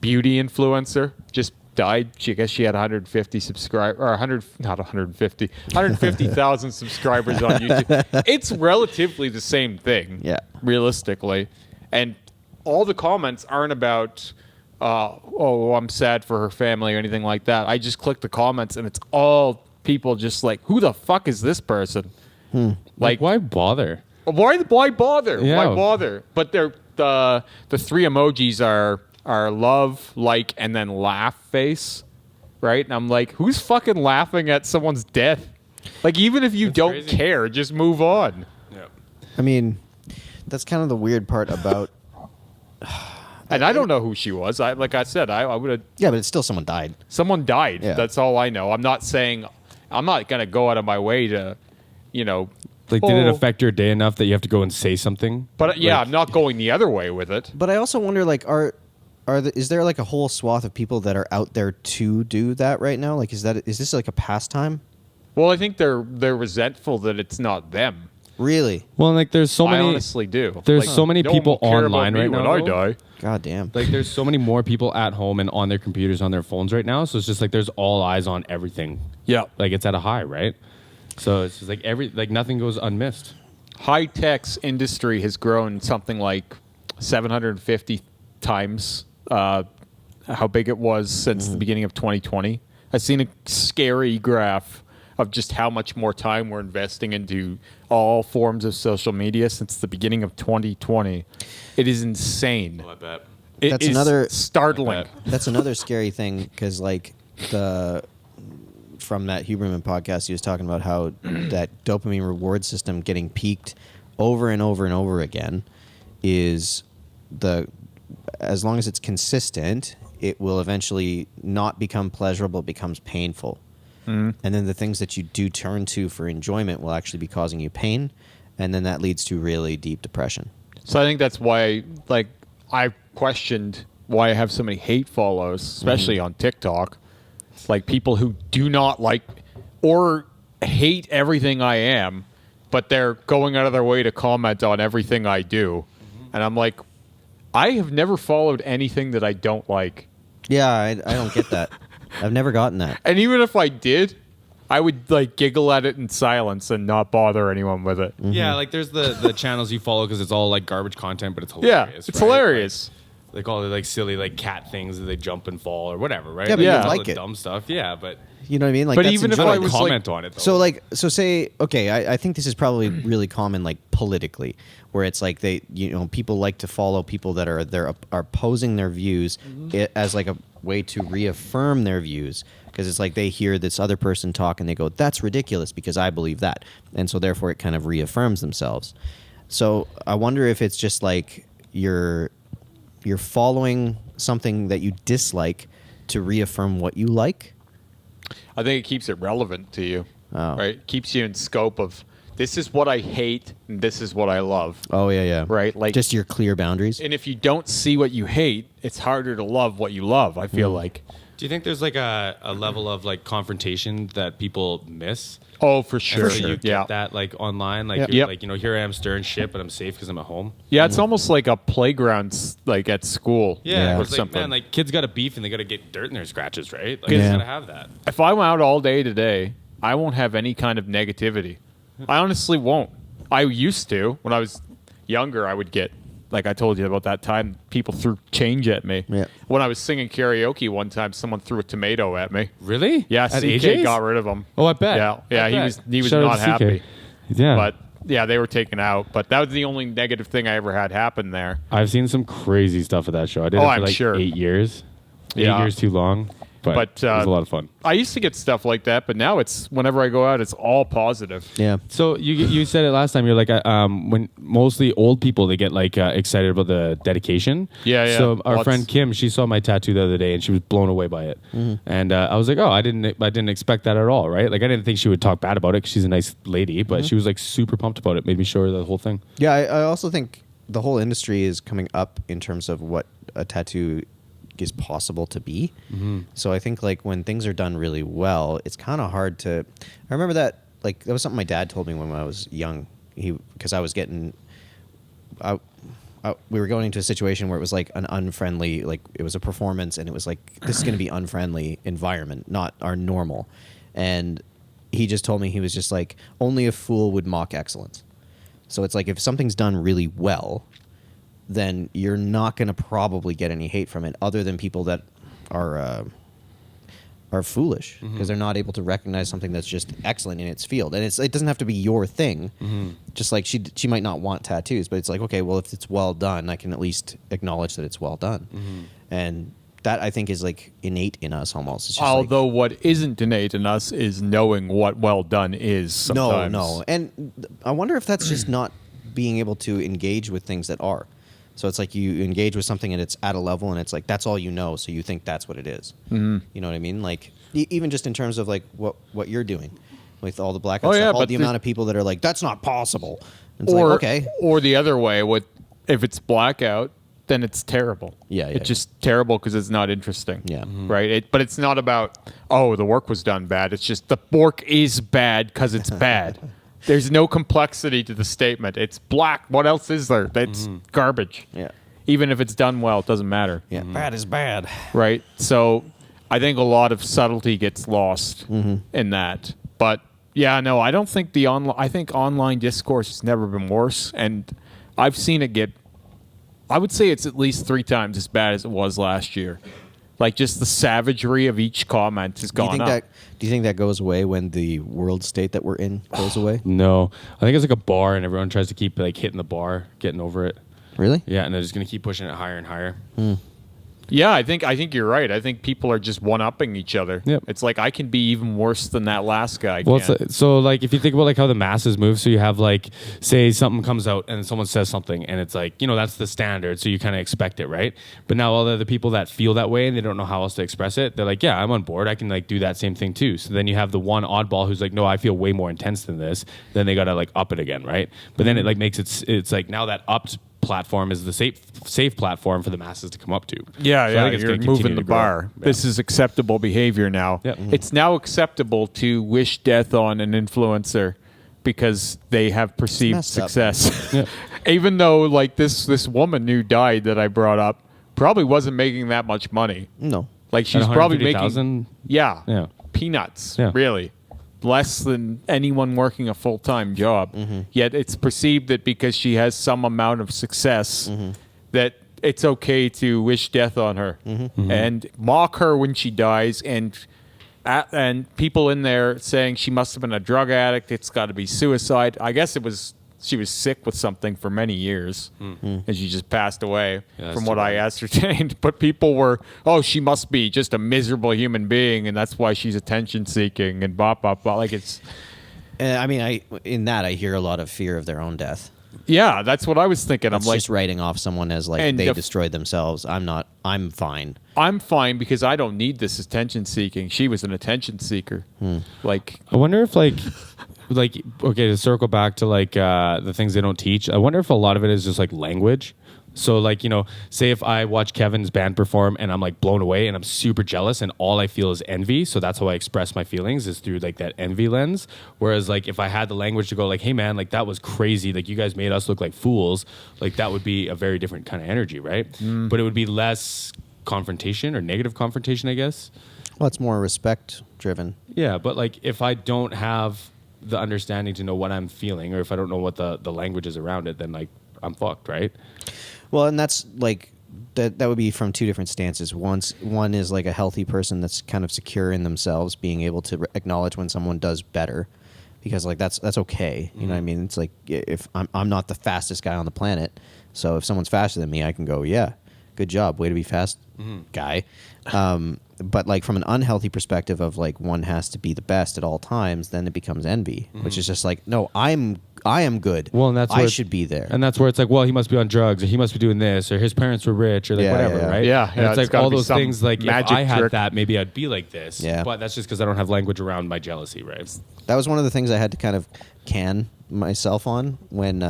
beauty influencer just died. I guess she had 150 subscribers, or 100, not 150, 150,000 subscribers on YouTube. It's relatively the same thing, Yeah. realistically. And all the comments aren't about, oh, I'm sad for her family or anything like that. I just click the comments, and it's all people just like, who the fuck is this person? Like, why bother? Why bother? Yeah. Why bother? But they're the three emojis are love, like, and then laugh face, right? And I'm like, who's fucking laughing at someone's death? Like, even if you don't crazy. care, just move on. Yeah. I mean, that's kind of the weird part about. And I don't know who she was. Like I said, I would have. Yeah, but it's still someone died. Someone died. Yeah. That's all I know. I'm not gonna go out of my way to, Like, did it oh. affect your day enough that you have to go and say something? But yeah, Like, I'm not going the other way with it. But I also wonder, like, is there like a whole swath of people that are out there to do that right now? Like, is this like a pastime? Well, I think they're resentful that it's not them. Really? Well, like, there's so I many. honestly do. There's Like, so many no one people will care online about me right when now, I though. die. God damn. Like, there's so many more people at home and on their computers, on their phones right now. So it's just like there's all eyes on everything. Yeah. Like, it's at a high, right? So it's just like nothing goes unmissed. high tech's industry has grown something like 750 times how big it was since the beginning of 2020. I've seen a scary graph of just how much more time we're investing into all forms of social media since the beginning of 2020. It is insane. I bet. It That's is another- startling. That's another scary thing because, like, from that Huberman podcast, he was talking about how that dopamine reward system getting peaked over and over and over again is as long as it's consistent, it will eventually not become pleasurable, it becomes painful. And then the things that you do turn to for enjoyment will actually be causing you pain, and then that leads to really deep depression. So I think that's why, like, I questioned why I have so many hate follows, especially on TikTok. Like, people who do not like or hate everything I am, but they're going out of their way to comment on everything I do. And I'm like, I have never followed anything that I don't like. Yeah, I don't get that. I've never gotten that. And even if I did, I would, like, giggle at it in silence and not bother anyone with it. Yeah, like there's the channels you follow because it's all like garbage content, but it's Yeah, hilarious. it's right? hilarious. Like all the like silly like cat things that they jump and fall or whatever, right? Yeah, but you All like the it. dumb stuff. Yeah, but You know what I mean? Like, But that's even if I enjoyable. was comment like- on it though. So say, okay, I think this is probably really common, like, politically, where it's like people like to follow people that are opposing their views as like a way to reaffirm their views, because it's like they hear this other person talk and they go, that's ridiculous because I believe that, and so therefore it kind of reaffirms themselves. So I wonder if it's just like you're following something that you dislike to reaffirm what you like. I think it keeps it relevant to you, Oh. right? It keeps you in scope of, this is what I hate and this is what I love, Oh yeah. right? Like, Just your clear boundaries. and if you don't see what you hate, it's harder to love what you love, I feel like. do you think there's like a level of like confrontation that people miss? Oh, for And sure. so you get Yeah. that like online, like Yep. you're Yep. like, you know, here I am stirring shit, but I'm safe because I'm at home. Yeah, it's almost like a playground, like at school. Yeah, or it's like, something. man, like kids got a beef and they got to get dirt in their scratches, right? Like, Yeah. you gotta have that. If I'm out all day today, I won't have any kind of negativity. I honestly won't. I used to. When I was younger, I would get, like I told you about that time, people threw change at me. Yeah. When I was singing karaoke one time, someone threw a tomato at me. Really? Yeah, At CK AJ's? got rid of him. Oh, I bet. Yeah, I he bet. was Shout out not to CK. happy. Yeah, But yeah, they were taken out. But that was the only negative thing I ever had happen there. I've seen some crazy stuff at that show. I did Oh, it for I'm like sure. 8 years. Yeah. 8 years too long, but But, it was a lot of fun. I used to get stuff like that, but now it's whenever I go out, it's all positive. Yeah. So you said it last time. You're like when mostly old people they get like excited about the dedication. Yeah. So our Lots. friend Kim, she saw my tattoo the other day and she was blown away by it. And I was like, oh, I didn't expect that at all, right? Like I didn't think she would talk bad about it because she's a nice lady, but she was like super pumped about it. Made me show her the whole thing. Yeah, I also think the whole industry is coming up in terms of what a tattoo is possible to be. So I think like when things are done really well, it's kind of hard to. I remember that like that was something my dad told me when I was young. Because I was getting, we were going into a situation where it was like an unfriendly, like it was a performance, and it was like this is going to be unfriendly environment, not our normal. And he just told me he was just like only a fool would mock excellence. So it's like if something's done really well, then you're not going to probably get any hate from it other than people that are foolish because they're not able to recognize something that's just excellent in its field. And it doesn't have to be your thing. Just like she might not want tattoos, but it's like, okay, well, if it's well done, I can at least acknowledge that it's well done. And that I think is like innate in us almost. It's just Although what isn't innate in us is knowing what well done is sometimes. No. And I wonder if that's just not being able to engage with things that are. So it's like you engage with something and it's at a level and it's like that's all you know, so you think that's what it is. You know what I mean? Like even just in terms of like what you're doing with all the blackout stuff, all but the amount of people that are like that's not possible. And it's Or, like okay, or the other way, if it's blackout, then it's terrible. Yeah. It's just terrible because it's not interesting. Yeah. Right? But it's not about, oh, the work was done bad. It's just the work is bad because it's bad. There's no complexity to the statement. It's black. What else is there? That's garbage. Yeah. Even if it's done well, it doesn't matter. Yeah. Bad is bad. Right? So I think a lot of subtlety gets lost in that. But Yeah, no, I don't think I think online discourse has never been worse, and I've seen it get. I would say it's at least 3 times as bad as it was last year. Like, just the savagery of each comment has gone up. Do you think that goes away when the world state that we're in goes away? No, I think it's like a bar, and everyone tries to keep like hitting the bar, getting over it. Really? Yeah, and they're just gonna keep pushing it higher and higher. Yeah, I think you're right. I think people are just one-upping each other. Yep. It's like, I can be even worse than that last guy. Well, can. so like if you think about like how the masses move, so you have like, say something comes out and someone says something, and it's like, that's the standard, so you kind of expect it, right? But now all the other people that feel that way and they don't know how else to express it, they're like, yeah, I'm on board. I can like do that same thing too. So then you have the one oddball who's like, no, I feel way more intense than this. Then they gotta like up it again, right? But then it like makes it's like now that upped platform is the safe platform for the masses to come up to. Yeah, So I think it's you're gonna moving continue the to grow. bar. Yeah. This is acceptable behavior now. Yep. It's now acceptable to wish death on an influencer because they have perceived messed up. success. Yeah. Even though, like, this woman who died that I brought up probably wasn't making that much money. No. Like, she's At probably 150,000? making yeah, peanuts, Yeah. really. Less than anyone working a full-time job. Yet it's perceived that because she has some amount of success that it's okay to wish death on her and mock her when she dies, and people in there saying she must have been a drug addict, it's got to be suicide. I guess she was sick with something for many years, and she just passed away, that's from too what I bad. ascertained. But people were, she must be just a miserable human being, and that's why she's attention seeking and blah blah blah. Like, it's I mean, I hear a lot of fear of their own death. yeah, that's what I was thinking. It's I'm like, just writing off someone as like And they the- destroyed themselves. I'm fine. I'm fine because I don't need this attention seeking. She was an attention seeker. Like, I wonder if like okay, to circle back to like the things they don't teach, I wonder if a lot of it is just like language. So like, say if I watch Kevin's band perform and I'm like blown away and I'm super jealous and all I feel is envy, so that's how I express my feelings is through like that envy lens. Whereas like if I had the language to go like, hey man, like that was crazy, like you guys made us look like fools, like that would be a very different kind of energy, right? But it would be less confrontation or negative confrontation, I guess. Well, it's more respect driven. Yeah, but like if I don't have the understanding to know what I'm feeling, or if I don't know what the language is around it, then like I'm fucked, right? Well, and that's like that would be from two different stances. One is like a healthy person that's kind of secure in themselves, being able to acknowledge when someone does better, because like that's okay. You know what I mean? It's like if I'm not the fastest guy on the planet, so if someone's faster than me, I can go, yeah, good job, way to be fast, guy. But like from an unhealthy perspective of like one has to be the best at all times, then it becomes envy, which is just like, no, I am good. Well, and that's I where should be there. And that's where it's like, well, he must be on drugs, or he must be doing this, or his parents were rich, or like Yeah, whatever, yeah. right? Yeah, And yeah, it's it's like gotta all be those some things. Like if magic I had trick. that, maybe I'd be like this. Yeah. But that's just because I don't have language around my jealousy, right? That was one of the things I had to kind of can myself on when,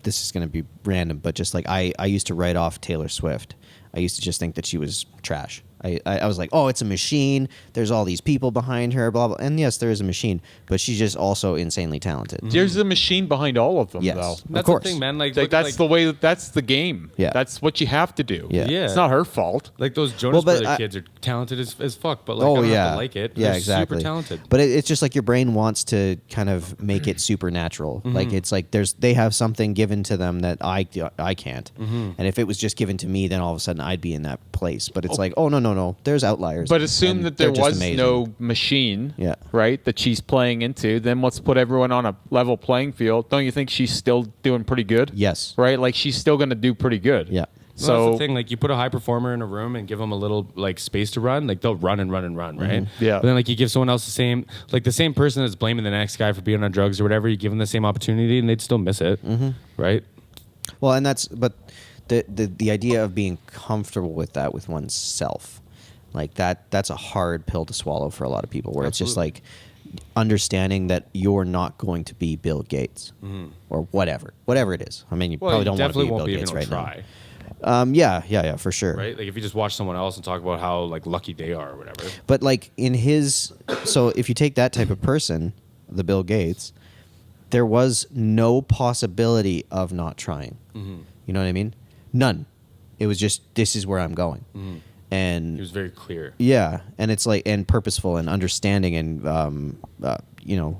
this is going to be random, but just like I used to write off Taylor Swift. I used to just think that she was trash. I was like, oh, it's a machine. There's all these people behind her, blah, blah. And yes, there is a machine, but she's just also insanely talented. there's a machine behind all of them, Yes. though. Of That's course. the thing, man. Like, Like, look, that's like, the way. That's the game. Yeah. That's what you have to do. Yeah. Yeah. It's not her fault. like those Jonas Well, but Brother kids are talented as fuck, but like I Oh don't yeah, have to like it. yeah, They're exactly. Super talented. But it's just like your brain wants to kind of make it supernatural. Like it's like they have something given to them that I can't. And if it was just given to me, then all of a sudden I'd be in that place. But it's like, oh no, there's outliers. But assume and that there they're just was amazing. no machine, Yeah. right, that she's playing into. Then let's put everyone on a level playing field. Don't you think she's still doing pretty good? Yes. Right? Like, she's still going to do pretty good. Yeah. So So, that's the thing. Like you put a high performer in a room and give them a little like space to run, like they'll run and run and run, right? Yeah. But then like you give someone else the same person that's blaming the next guy for being on drugs or whatever, you give them the same opportunity and they'd still miss it, right? Well, and but the idea of being comfortable with that with oneself, like that's a hard pill to swallow for a lot of people. Where it's just like understanding that you're not going to be Bill Gates or whatever it is. I mean, you Well, probably you don't want to definitely be won't Bill be Gates even right try, now. Yeah, for sure. right? Like if you just watch someone else and talk about how like lucky they are or whatever. But like so if you take that type of person, the Bill Gates, there was no possibility of not trying. You know what I mean? None. It was just, this is where I'm going. and He was very clear. yeah, and it's like and purposeful and understanding and you know,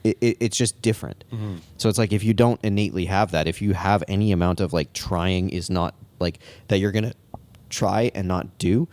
it's just different. So it's like if you don't innately have that, if you have any amount of like trying is not like that you're gonna try and not do,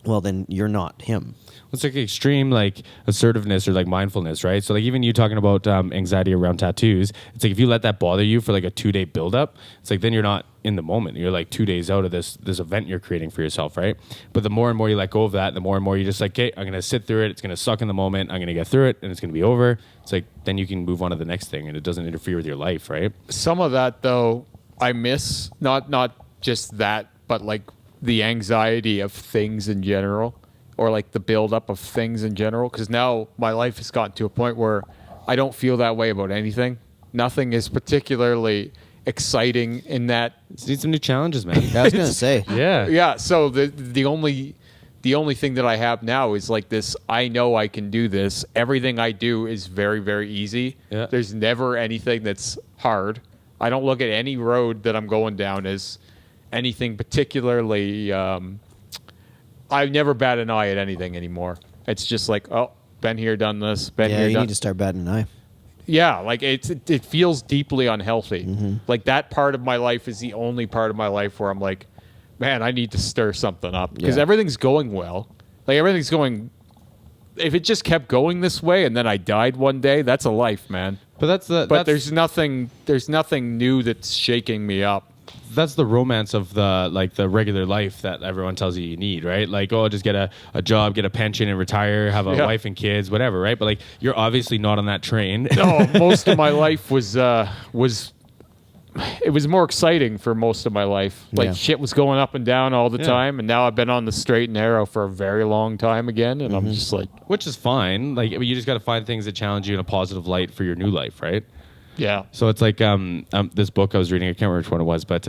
well then you're not him. It's like extreme like assertiveness or like mindfulness, right? So like even you talking about anxiety around tattoos, it's like if you let that bother you for like a 2-day buildup, it's like then you're not in the moment. You're like 2 days out of this event you're creating for yourself, right? But the more and more you let go of that, the more and more you just like, okay, I'm gonna sit through it. It's gonna suck in the moment. I'm gonna get through it, and it's gonna be over. It's like then you can move on to the next thing, and it doesn't interfere with your life, right? Some of that though I miss, not just that, but like the anxiety of things in general, or like the buildup of things in general, because now my life has gotten to a point where I don't feel that way about anything. Nothing is particularly exciting in that. Just need some new challenges, man. I was gonna say, Yeah. Yeah, so the only thing that I have now is like this, I know I can do this. Everything I do is very, very easy. Yeah. There's never anything that's hard. I don't look at any road that I'm going down as anything particularly I've never bat an eye at anything anymore. It's just like, oh, been here, done this, been yeah, here, you done. need to start batting an eye. Yeah, like it feels deeply unhealthy. Like that part of my life is the only part of my life where I'm like, man, I need to stir something up because Yeah. everything's going well. Like everything's going. If it just kept going this way and then I died one day, that's a life, man. But There's nothing new that's shaking me up. that's the romance of the regular life that everyone tells you need, right? Like, oh, just get a job, get a pension and retire, have a wife and kids, whatever, right? But like you're obviously not on that train. No, most of my life was it was more exciting for most of my life. Like Yeah. shit was going up and down all the Yeah. time, and now I've been on the straight and narrow for a very long time again, and I'm just like, Which is fine. Like you just got to find things that challenge you in a positive light for your new life, right? yeah. So it's like this book I was reading. I can't remember which one it was, but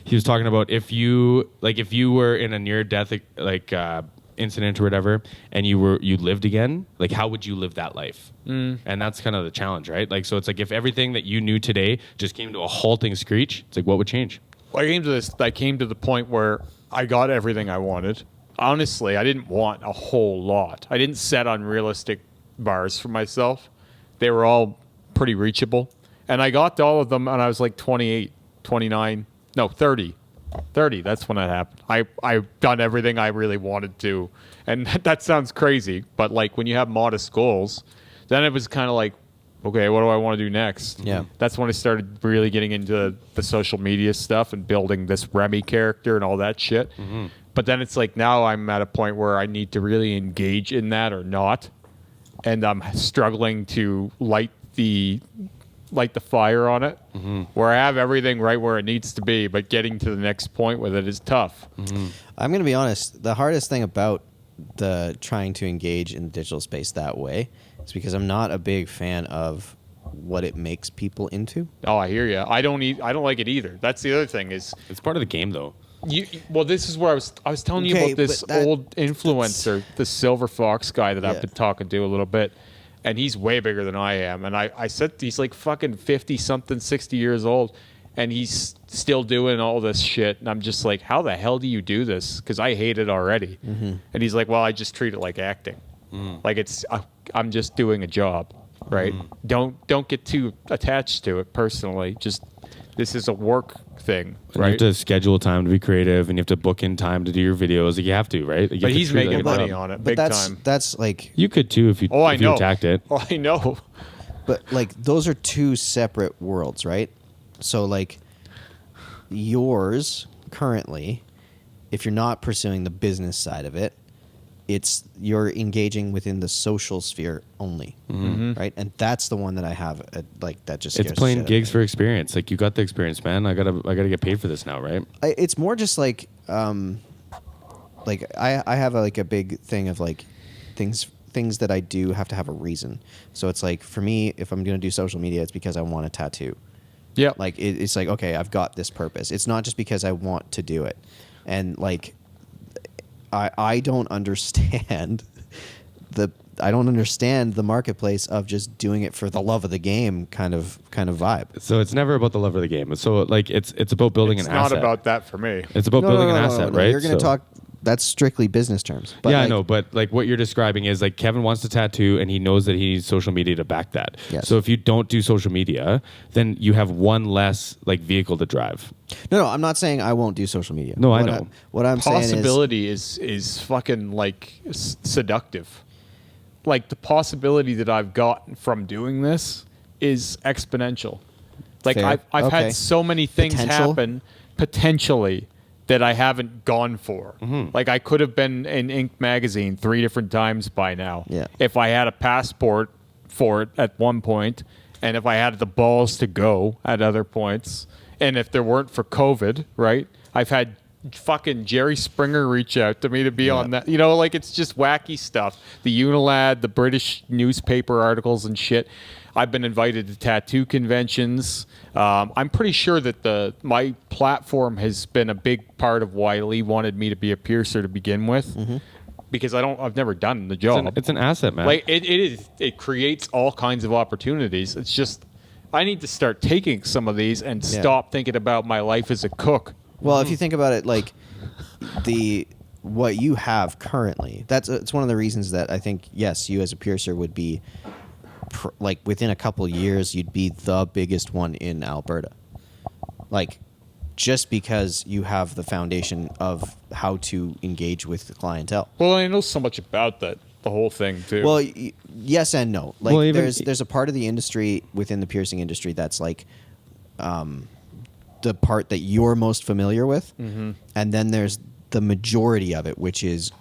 he was talking about if you were in a near death incident or whatever, and you lived again, like how would you live that life? And that's kind of the challenge, right? Like so, it's like if everything that you knew today just came to a halting screech, it's like what would change? Well, I came to the point where I got everything I wanted. Honestly, I didn't want a whole lot. I didn't set unrealistic bars for myself. They were all pretty reachable. And I got to all of them, and I was like 28, 29, no, 30. 30, that's when that happened. I've done everything I really wanted to. And that sounds crazy, but like when you have modest goals, then it was kind of like, okay, what do I want to do next? Yeah. That's when I started really getting into the social media stuff and building this Remy character and all that shit. But then it's like now I'm at a point where I need to really engage in that or not. And I'm struggling to light the fire on it, where I have everything right where it needs to be, but getting to the next point with it is tough. I'm going to be honest. The hardest thing about the trying to engage in the digital space that way is because I'm not a big fan of what it makes people into. Oh, I hear you. I don't like it either. That's the other thing is It's part of the game, though. well, this is where I was telling you Okay, about this but that- old influencer, the Silver Fox guy that I've Yeah. been talking to a little bit. And he's way bigger than I am. And I said he's like fucking 50-something, 60 years old. And he's still doing all this shit. And I'm just like, how the hell do you do this? Because I hate it already. And he's like, well, I just treat it like acting. Like I'm just doing a job, right? Don't get too attached to it personally. Just this is a work thing, And you right? have to schedule time to be creative, and you have to book in time to do your videos. Like you have to, right? Like, you But have to he's treat it making like a money job. on it, But big that's time. that's like, You could too if you Oh, I if you know. attacked it. Oh, I know. but like those are two separate worlds, right? So like yours currently, if you're not pursuing the business side of it, you're engaging within the social sphere only, right? And that's the one that I have like that just scares It's the playing shit out of gigs me. for experience. Like you got the experience, man. I gotta get paid for this now, right? It's more just like I have a big thing of like things that I do have to have a reason. So it's like for me, if I'm going to do social media, it's because I want a tattoo. Yeah. Like it's like, okay, I've got this purpose. It's not just because I want to do it. And like I don't understand I don't understand the marketplace of just doing it for the love of the game kind of vibe. So it's never about the love of the game. So like it's about building It's an not asset. about that for me. It's about building an asset, right? You're going to So- talk. That's strictly business terms. But yeah, I like, know, but like what you're describing is like Kevin wants to tattoo and he knows that he needs social media to back that. Yes. So if you don't do social media, then you have one less like vehicle to drive. No, I'm not saying I won't do social media. No, I know. What I'm saying is, Possibility is fucking like seductive. Like the possibility that I've gotten from doing this is exponential. Like Fair. I've Okay. had so many things Potential? happen potentially that I haven't gone for. Like I could have been in Inc. magazine 3 different times by now. Yeah. If I had a passport for it at one point, and if I had the balls to go at other points, and if there weren't for COVID, right? I've had fucking Jerry Springer reach out to me to be on that. You know, like it's just wacky stuff. The Unilad, the British newspaper articles and shit. I've been invited to tattoo conventions. I'm pretty sure that my platform has been a big part of why Lee wanted me to be a piercer to begin with, because I've never done the job. It's an asset, man. Like it creates all kinds of opportunities. It's just I need to start taking some of these and stop thinking about my life as a cook. well, if you think about it, like what you have currently, it's one of the reasons that I think yes, you as a piercer would be like within a couple years, you'd be the biggest one in Alberta. Like, just because you have the foundation of how to engage with the clientele. Well, I know so much about the whole thing too. Well, yes and no. Like, Well, even- there's a part of the industry within the piercing industry that's like, the part that you're most familiar with, and then there's the majority of it, which is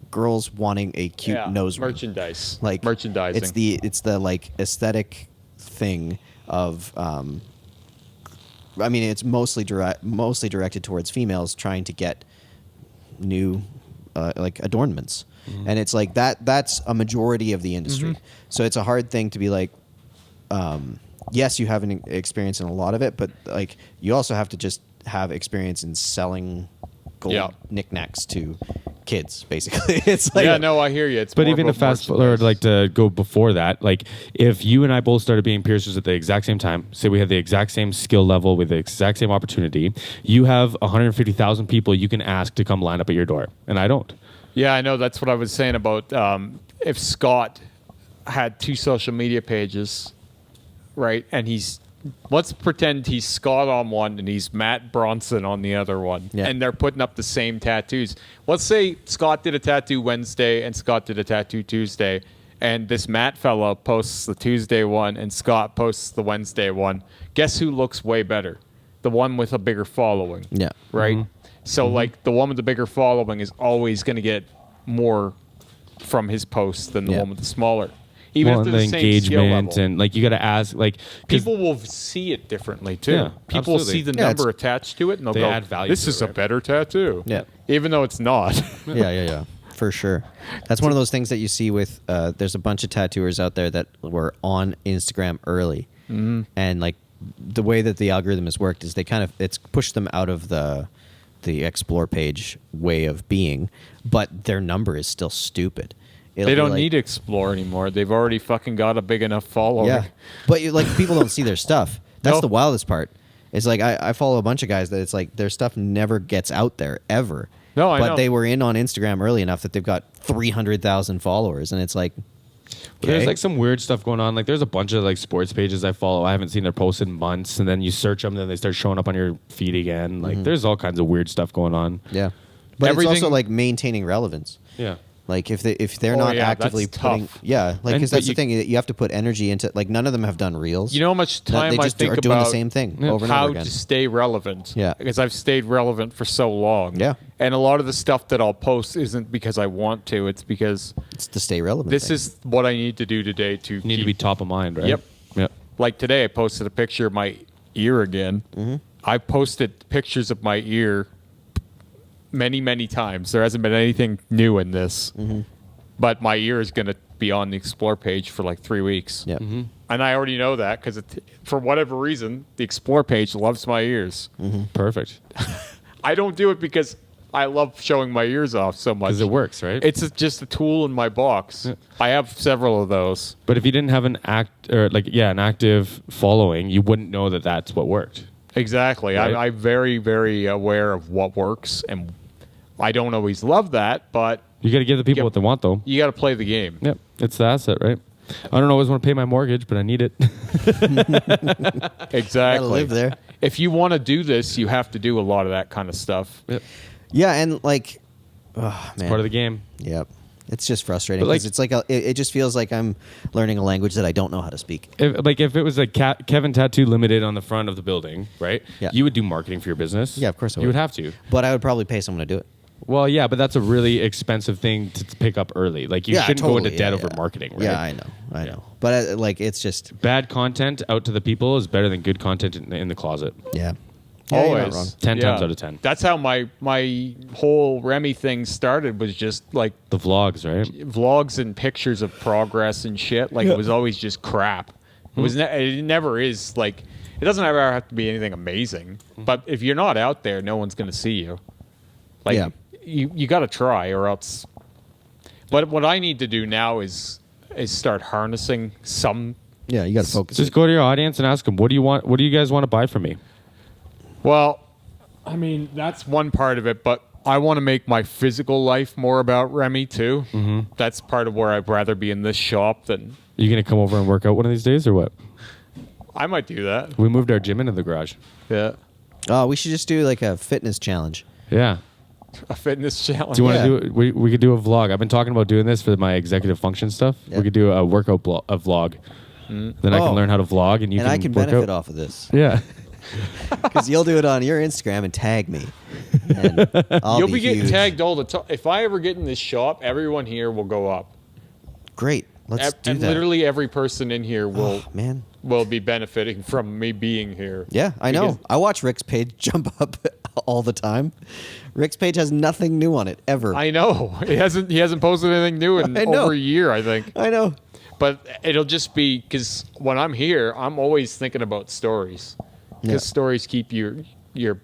girls wanting a cute nose ring. merchandise, Like merchandising. It's the like aesthetic thing of. I mean, it's mostly directed towards females trying to get new like adornments, and it's like that's a majority of the industry. So it's a hard thing to be like. Yes, you have an experience in a lot of it, but like you also have to just have experience in selling gold knickknacks to kids. Basically, it's like no, I hear you. It's But more even to about fast forward, like to go before that, like if you and I both started being piercers at the exact same time, say we had the exact same skill level with the exact same opportunity, you have 150,000 people you can ask to come line up at your door, and I don't. Yeah, I know. That's what I was saying about if Scott had 2 social media pages, right? And let's pretend he's Scott on one and he's Matt Bronson on the other one. Yeah. And they're putting up the same tattoos. Let's say Scott did a tattoo Wednesday and Scott did a tattoo Tuesday. And this Matt fellow posts the Tuesday one and Scott posts the Wednesday one. Guess who looks way better? The one with a bigger following. Yeah. Right? So, like, the one with the bigger following is always going to get more from his posts than the one with the smaller. Even Well, if and they're the the same skill engagement level. and like you got to ask like 'cause People will see it differently, too. Yeah, People will absolutely. see the Yeah, number it's- attached to it, and they'll They go, add value this to is it, a right? better tattoo. Yeah. Even though it's not. yeah, for sure. That's one of those things that you see with. There's a bunch of tattooers out there that were on Instagram early, and like the way that the algorithm has worked is it's pushed them out of the explore page way of being, but their number is still stupid. It'll They be don't like- need to explore anymore. They've already fucking got a big enough following. Yeah, but like people don't see their stuff. That's No. the wildest part. It's like I follow a bunch of guys that it's like their stuff never gets out there ever. No, I but know. they were in on Instagram early enough that they've got 300,000 followers, and it's like, There's okay. like some weird stuff going on. Like there's a bunch of like sports pages I follow. I haven't seen their posts in months, and then you search them, then they start showing up on your feed again. Like there's all kinds of weird stuff going on. yeah. But Everything- it's also like maintaining relevance. Yeah. Like if they're Oh, not yeah, actively that's putting, tough. yeah, like And- because that's but the thing, you have to put energy into. Like none of them have done reels. You know how much time they I just think are doing about the same thing over and how over again. to stay relevant. Yeah. Because I've stayed relevant for so long. Yeah. And a lot of the stuff that I'll post isn't because I want to. It's because It's to stay relevant. this thing. is what I need to do today to You need to be top of mind, right? Yep. Yep. Like today, I posted a picture of my ear again. I posted pictures of my ear many, many times. There hasn't been anything new in this. But my ear is going to be on the Explore page for like 3 weeks. Yeah. And I already know that because for whatever reason, the Explore page loves my ears. Perfect. I don't do it because I love showing my ears off so much. Because it works, right? It's just a tool in my box. Yeah. I have several of those. But if you didn't have an an active following, you wouldn't know that that's what worked. Exactly. Right? I'm very, very aware of what works, and I don't always love that, but You got to give the people Yep. what they want, though. you got to play the game. Yep, it's the asset, right? I don't always want to pay my mortgage, but I need it. Exactly. Gotta live there. If you want to do this, you have to do a lot of that kind of stuff. Yep. Yeah, and like, oh man, Part of the game. Yep. It's just frustrating But, like- because it's like it just feels like I'm learning a language that I don't know how to speak. If it was a Kevin Tattoo Limited on the front of the building, right? Yeah. You would do marketing for your business. Yeah, of course I You would. would have to. But I would probably pay someone to do it. Well, yeah, but that's a really expensive thing to pick up early. Like, you Yeah, shouldn't go into totally. debt Yeah, over yeah. marketing, right? Yeah, I know. But like, it's just Bad content out to the people is better than good content in the closet. yeah. Yeah, you're not Always. wrong. 10 times out of 10. That's how my whole Remy thing started, was just like The vlogs, right? vlogs and pictures of progress and shit. Like, it was always just crap. It was it never is like, it doesn't ever have to be anything amazing. But if you're not out there, no one's going to see you. Like, Yeah. you got to try, or else. But what I need to do now is start harnessing some. Yeah, you got to focus. Just go to your audience and ask them, what do you want? What do you guys want to buy from me? Well, I mean, that's one part of it, but I want to make my physical life more about Remy too. Mm-hmm. That's part of where I'd rather be in this shop than. You going to come over and work out one of these days or what? I might do that. We moved our gym into the garage. Yeah. Oh, we should just do like a fitness challenge. Yeah. A fitness challenge. Do you want Yeah. to do it? We could do a vlog. I've been talking about doing this for my executive function stuff. Yeah. We could do a workout a vlog. Then I Oh. can learn how to vlog and you And can I can work benefit out. off of this Yeah. because you'll do it on your Instagram and tag me. And I'll You'll be getting huge. tagged all the time. If I ever get in this shop, everyone here will go up. Great. Let's do And that. literally every person in here will Oh, man. will be benefiting from me being here. Yeah, I know. Because- I watch Rick's page jump up all the time. Rick's page has nothing new on it ever. I know. He hasn't posted anything new in I know. over a year, I think. I know. But it'll just be because when I'm here, I'm always thinking about stories. Because Yeah. stories keep your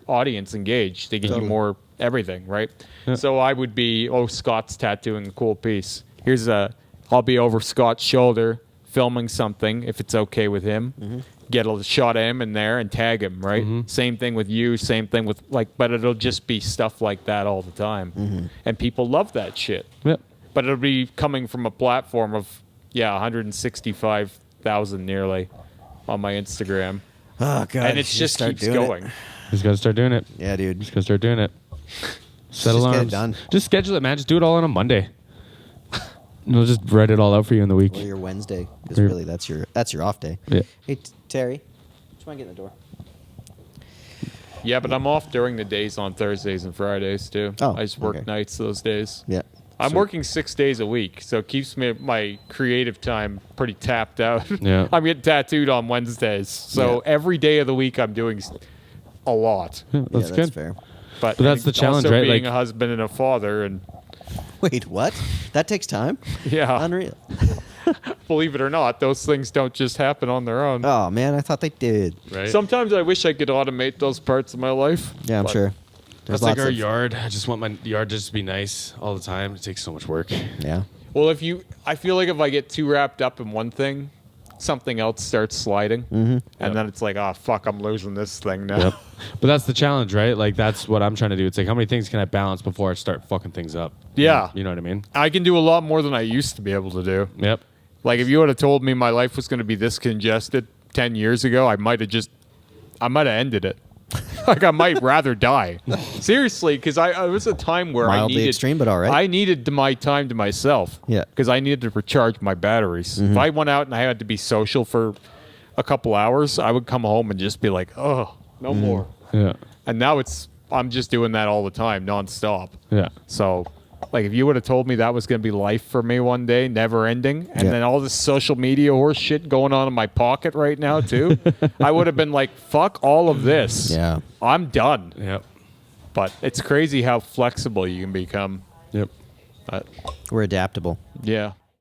audience engaged. They give Totally. you more everything, right? Yeah. So I would be, Scott's tattooing a cool piece. I'll be over Scott's shoulder filming something if it's okay with him. Mm-hmm. Get a shot of him in there and tag him, right? Same thing with you. Same thing with but it'll just be stuff like that all the time, Mm-hmm. and people love that shit. Yep. But it'll be coming from a platform of 165,000 nearly on my Instagram, Oh god. and it you just start keeps doing it. going. Just got to start doing it. Yeah, dude. Just got to start doing it. Set Just get it alarms. done. Just schedule it, man. Just do it all on a Monday. And we'll just write it all out for you in the week. Or your Wednesday, because Or- really that's your off day. Yeah. Hey Terry, do you mind getting the door? Yeah, but I'm off during the days on Thursdays and Fridays too. Oh, I just work okay. nights those days. Yeah. I'm So- working 6 days a week, so it keeps my creative time pretty tapped out. Yeah. I'm getting tattooed on Wednesdays, so Yeah. every day of the week I'm doing a lot. Yeah, Yeah, that's that's good. fair. But that's the challenge, also right? Being Like- a husband and a father, and Wait, what? That takes time? yeah, Unreal. believe it or not, those things don't just happen on their own. Oh man, I thought they did. Right? Sometimes I wish I could automate those parts of my life. Yeah, I'm but sure. There's That's like lots our of- yard. I just want my yard to just be nice all the time. It takes so much work. Yeah. Well, I feel like if I get too wrapped up in one thing, something else starts sliding, and then it's like, oh fuck, I'm losing this thing now. Yep. But that's the challenge, right? Like, that's what I'm trying to do. It's like, how many things can I balance before I start fucking things up? Yeah. You know what I mean? I can do a lot more than I used to be able to do. Yep. Like if you would have told me my life was going to be this congested 10 years ago, I might have ended it. Like I might rather die. Seriously, because it was a time where Mildly I needed extreme, but all right. I needed my time to myself. Yeah. Because I needed to recharge my batteries. If I went out and I had to be social for a couple hours, I would come home and just be like, oh, no more. Yeah. And now I'm just doing that all the time, nonstop. Yeah. So, like, if you would have told me that was going to be life for me one day, never ending, and Yeah. then all this social media horse shit going on in my pocket right now, too, I would have been like, fuck all of this. Yeah. I'm done. Yep. But it's crazy how flexible you can become. Yep. But, We're adaptable. yeah.